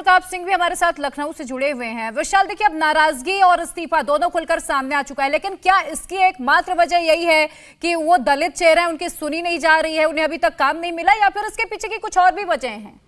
प्रताप सिंह भी हमारे साथ लखनऊ से जुड़े हुए हैं। विशाल, देखिए अब नाराजगी और इस्तीफा दोनों खुलकर सामने आ चुका है, लेकिन क्या इसकी एकमात्र वजह यही है कि वो दलित चेहरे हैं, उनकी सुनी नहीं जा रही है, उन्हें अभी तक काम नहीं मिला, या फिर इसके पीछे की कुछ और भी वजह हैं?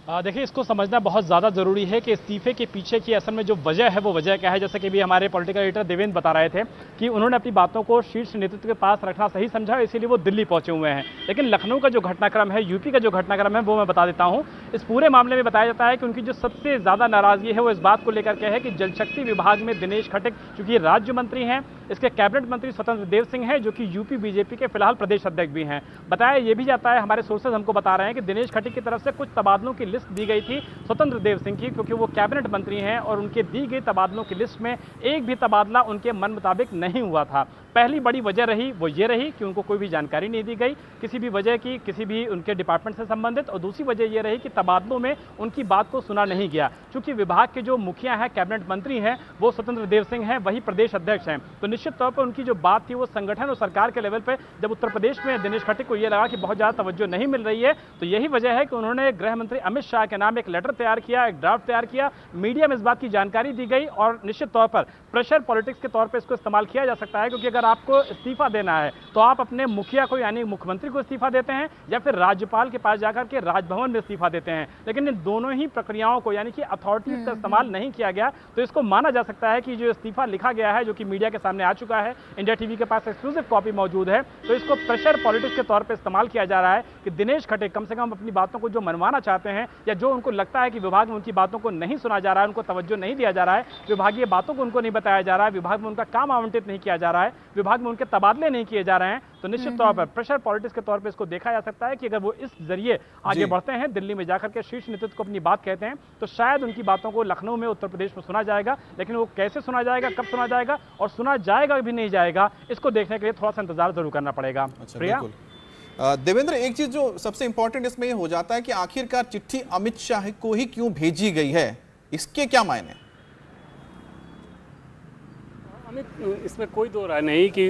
देखिए, इसको समझना बहुत ज़्यादा ज़रूरी है कि इस्तीफे के पीछे की असल में जो वजह है वो वजह क्या है। जैसे कि भी हमारे पॉलिटिकल एडिटर देवेंद्र बता रहे थे कि उन्होंने अपनी बातों को शीर्ष नेतृत्व के पास रखना सही समझा, इसीलिए वो दिल्ली पहुंचे हुए हैं। लेकिन लखनऊ का जो घटनाक्रम है, यूपी का जो घटनाक्रम है, वो मैं बता देता हूँ। इस पूरे मामले में बताया जाता है कि उनकी जो सबसे ज़्यादा नाराज़गी है वो इस बात को लेकर के है कि जल शक्ति विभाग में दिनेश खटिक, चूँकि राज्य मंत्री हैं, इसके कैबिनेट मंत्री स्वतंत्र देव सिंह हैं, जो कि यूपी बीजेपी के फिलहाल प्रदेश अध्यक्ष भी हैं। बताया ये भी जाता है, हमारे सोर्सेज हमको बता रहे हैं कि दिनेश खटिक की तरफ से कुछ तबादलों की लिस्ट दी गई थी स्वतंत्र देव सिंह की, क्योंकि वो कैबिनेट मंत्री हैं और उनके दी गई तबादलों की लिस्ट में एक भी तबादला उनके मन मुताबिक नहीं हुआ था। पहली बड़ी वजह रही वो ये रही कि उनको कोई भी जानकारी नहीं दी गई किसी भी वजह की, किसी भी उनके डिपार्टमेंट से संबंधित, और दूसरी वजह ये रही कि तबादलों में उनकी बात को सुना नहीं गया। चूंकि विभाग के जो मुखिया हैं, कैबिनेट मंत्री हैं, वो स्वतंत्र देव सिंह हैं, वही प्रदेश अध्यक्ष हैं, तो निश्चित तौर पर उनकी जो बात थी वो संगठन और सरकार के लेवल पर, जब उत्तर प्रदेश में दिनेश खटिक को ये लगा कि बहुत ज़्यादा तवज्जो नहीं मिल रही है, तो यही वजह है कि उन्होंने गृह मंत्री अमित शाह के नाम एक लेटर तैयार किया, एक ड्राफ्ट तैयार किया, मीडिया में इस बात की जानकारी दी गई और निश्चित तौर पर प्रेशर पॉलिटिक्स के तौर पर इसको इस्तेमाल किया जा सकता है। क्योंकि अगर आपको इस्तीफा देना है तो आप अपने मुखिया को यानी मुख्यमंत्री को इस्तीफा देते हैं या फिर राज्यपाल के पास जाकर के राजभवन में इस्तीफा देते हैं, लेकिन इन दोनों ही प्रक्रियाओं को यानी कि अथॉरिटीज का इस्तेमाल नहीं किया गया। तो इसको माना जा सकता है कि जो इस्तीफा लिखा गया है, जो कि मीडिया के सामने आ चुका है, इंडिया टीवी के पास एक्सक्लूसिव कॉपी मौजूद है, तो इसको प्रेशर पॉलिटिक्स के तौर पर इस्तेमाल किया जा रहा है कि दिनेश खटिक कम से कम अपनी बातों को जो मनवाना चाहते हैं या जो उनको लगता है कि विभाग में उनकी बातों को नहीं सुना जा रहा है, उनको तवज्जो नहीं दिया जा रहा है, विभागीय बातों को उनको नहीं बताया जा रहा है, विभाग में उनका काम आवंटित नहीं किया जा रहा है, विभाग में उनके तबादले नहीं किए जा रहे हैं, तो निश्चित तौर पर प्रेशर पॉलिटिक्स के तौर पर इसको देखा जा सकता है कि अगर वो इस जरिए आगे बढ़ते हैं, दिल्ली में जाकर के शीर्ष नेतृत्व को अपनी बात कहते हैं, तो शायद उनकी बातों को लखनऊ में, उत्तर प्रदेश में सुना जाएगा। लेकिन वो कैसे सुना जाएगा, कब सुना जाएगा और सुना जाएगा भी नहीं जाएगा, इसको देखने के लिए थोड़ा सा इंतजार जरूर करना पड़ेगा। प्रिया, देवेंद्र, एक चीज जो सबसे इंपॉर्टेंट इसमें ये हो जाता है कि आखिरकार चिट्ठी अमित शाह को ही क्यों भेजी गई है, इसके क्या मायने? इसमें कोई दो राय नहीं कि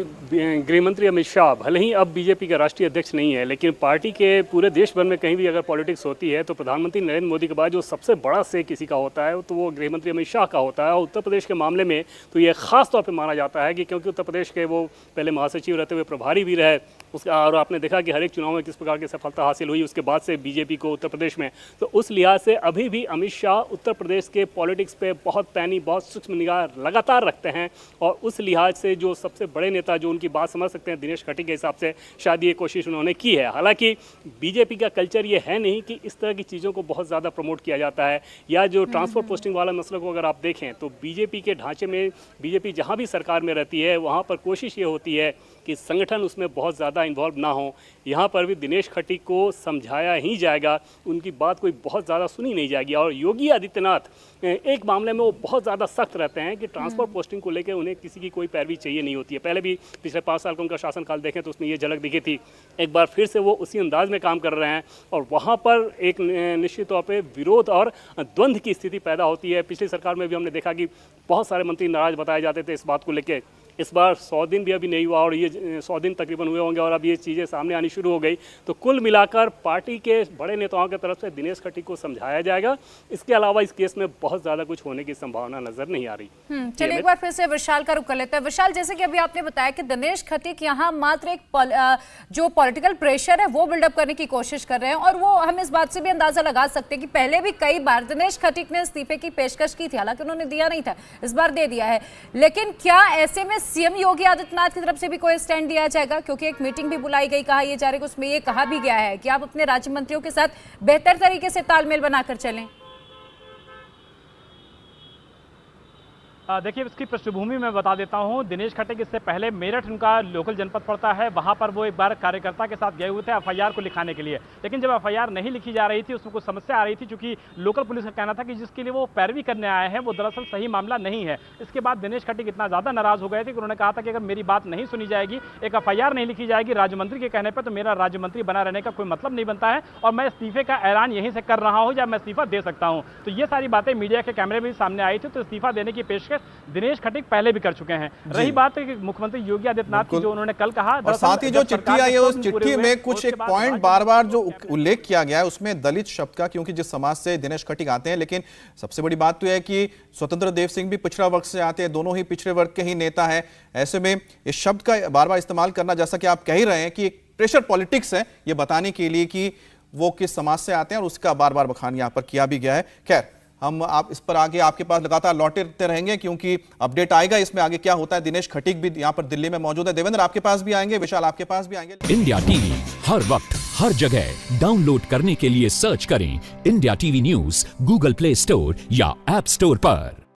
गृह मंत्री अमित शाह भले ही अब बीजेपी का राष्ट्रीय अध्यक्ष नहीं है, लेकिन पार्टी के पूरे देश भर में कहीं भी अगर पॉलिटिक्स होती है तो प्रधानमंत्री नरेंद्र मोदी के बाद जो सबसे बड़ा से किसी का होता है तो वो गृह मंत्री अमित शाह का होता है। और उत्तर प्रदेश के मामले में तो ये खास तौर पर माना जाता है कि क्योंकि उत्तर प्रदेश के वो पहले महासचिव रहते हुए प्रभारी भी रहे उसका, और आपने देखा कि हर एक चुनाव में किस प्रकार की सफलता हासिल हुई उसके बाद से बीजेपी को उत्तर प्रदेश में, तो उस लिहाज से अभी भी अमित शाह उत्तर प्रदेश के पॉलिटिक्स पे बहुत पैनी, बहुत सूक्ष्म निगाह लगातार रखते हैं। और उस लिहाज से जो सबसे बड़े नेता जो उनकी बात समझ सकते हैं, दिनेश खटिक के हिसाब से शायद ये कोशिश उन्होंने की है। हालांकि बीजेपी का कल्चर ये है नहीं कि इस तरह की चीज़ों को बहुत ज़्यादा प्रमोट किया जाता है, या जो ट्रांसफर पोस्टिंग वाला मसले को अगर आप देखें तो बीजेपी के ढांचे में, बीजेपी जहाँ भी सरकार में रहती है वहाँ पर कोशिश ये होती है कि संगठन उसमें बहुत ज़्यादा इन्वॉल्व ना हो। यहाँ पर भी दिनेश खटिक को समझाया ही जाएगा, उनकी बात कोई बहुत ज़्यादा सुनी नहीं जाएगी। और योगी आदित्यनाथ एक मामले में वो बहुत ज़्यादा सख्त रहते हैं कि ट्रांसफर पोस्टिंग को लेकर उन्हें किसी की कोई पैरवी चाहिए नहीं होती है। पहले भी पिछले 5 साल का उनका शासनकाल देखें तो उसमें ये झलक दिखी थी। एक बार फिर से वो उसी अंदाज में काम कर रहे हैं और वहाँ पर एक निश्चित तौर पर विरोध और द्वंद्व की स्थिति पैदा होती है। पिछली सरकार में भी हमने देखा कि बहुत सारे मंत्री नाराज बताए जाते थे इस बात को लेकर। इस बार 100 दिन भी अभी नहीं हुआ और ये 100 दिन तकरीबन हुए होंगे और अब ये चीज़ें सामने आनी शुरू हो गई। तो कुल मिलाकर पार्टी के बड़े नेताओं की तरफ से दिनेश खटिक को समझाया जाएगा। इसके अलावा इस केस में बहुत ज़्यादा कुछ होने की संभावना नजर नहीं आ रही। चलिए एक बार फिर से विशाल का रुख कर लेते हैं। विशाल, जैसे कि अभी आपने बताया कि दिनेश खटिक यहाँ मात्र एक जो पॉलिटिकल प्रेशर है वो बिल्डअप करने की कोशिश कर रहे हैं, और वो हम इस बात से भी अंदाजा लगा सकते हैं कि पहले भी कई बार दिनेश खटिक ने इस्तीफे की पेशकश की थी, हालांकि उन्होंने दिया नहीं था, इस बार दे दिया है। लेकिन क्या ऐसे में सीएम योगी आदित्यनाथ की तरफ से भी कोई स्टैंड दिया जाएगा? क्योंकि एक मीटिंग भी बुलाई गई, कहा यह जा रहा है कि उसमें यह कहा भी गया है कि आप अपने राज्य मंत्रियों के साथ बेहतर तरीके से तालमेल बनाकर चलें। देखिए, इसकी पृष्ठभूमि मैं बता देता हूं। दिनेश खटिक इससे पहले मेरठ उनका लोकल जनपद पड़ता है, वहां पर वो एक बार कार्यकर्ता के साथ गए हुए थे एफआईआर को लिखाने के लिए। लेकिन जब एफआईआर नहीं लिखी जा रही थी उसमें कुछ समस्या आ रही थी, क्योंकि लोकल पुलिस का कहना था कि जिसके लिए वो पैरवी करने आए हैं वो दरअसल सही मामला नहीं है। इसके बाद दिनेश खटिक इतना ज़्यादा नाराज हो गए थे कि उन्होंने कहा था कि अगर मेरी बात नहीं सुनी जाएगी, एक एफआईआर नहीं लिखी जाएगी राज्य मंत्री के कहने पर, तो मेरा राज्य मंत्री बना रहने का कोई मतलब नहीं बनता है और मैं इस्तीफे का ऐलान यहीं से कर रहा हूँ या मैं इस्तीफा दे सकता हूँ। तो ये सारी बातें मीडिया के कैमरे में भी सामने आई थी। तो इस्तीफा देने की पेशकश कोशिश दिनेश खटीक पहले भी कर चुके हैं। रही बात है कि मुख्यमंत्री योगी आदित्यनाथ की, जो उन्होंने कल कहा, और साथ ही जो चिट्ठी आई है उस चिट्ठी में कुछ एक पॉइंट बार बार जो उल्लेख किया गया है उसमें दलित शब्द का, क्योंकि जिस समाज से दिनेश खटीक आते हैं। लेकिन सबसे बड़ी बात तो यह है कि स्वतंत्र देव सिंह भी पिछड़ा वर्ग से आते हैं, दोनों ही पिछड़े वर्ग के ही नेता है। ऐसे में इस शब्द का बार बार इस्तेमाल करना, जैसा कि आप कह ही रहे हैं कि एक प्रेशर पॉलिटिक्स है, ये बताने के लिए कि वो किस समाज से आते हैं, और उसका बार बार बखान यहां पर किया भी गया है। खैर, हम आप इस पर आगे आपके पास लगातार लौटते रहेंगे, क्योंकि अपडेट आएगा इसमें आगे क्या होता है। दिनेश खटीक भी यहां पर दिल्ली में मौजूद है। देवेंद्र आपके पास भी आएंगे, विशाल आपके पास भी आएंगे। इंडिया टीवी हर वक्त हर जगह डाउनलोड करने के लिए सर्च करें India TV news Google play store या ऐप स्टोर पर।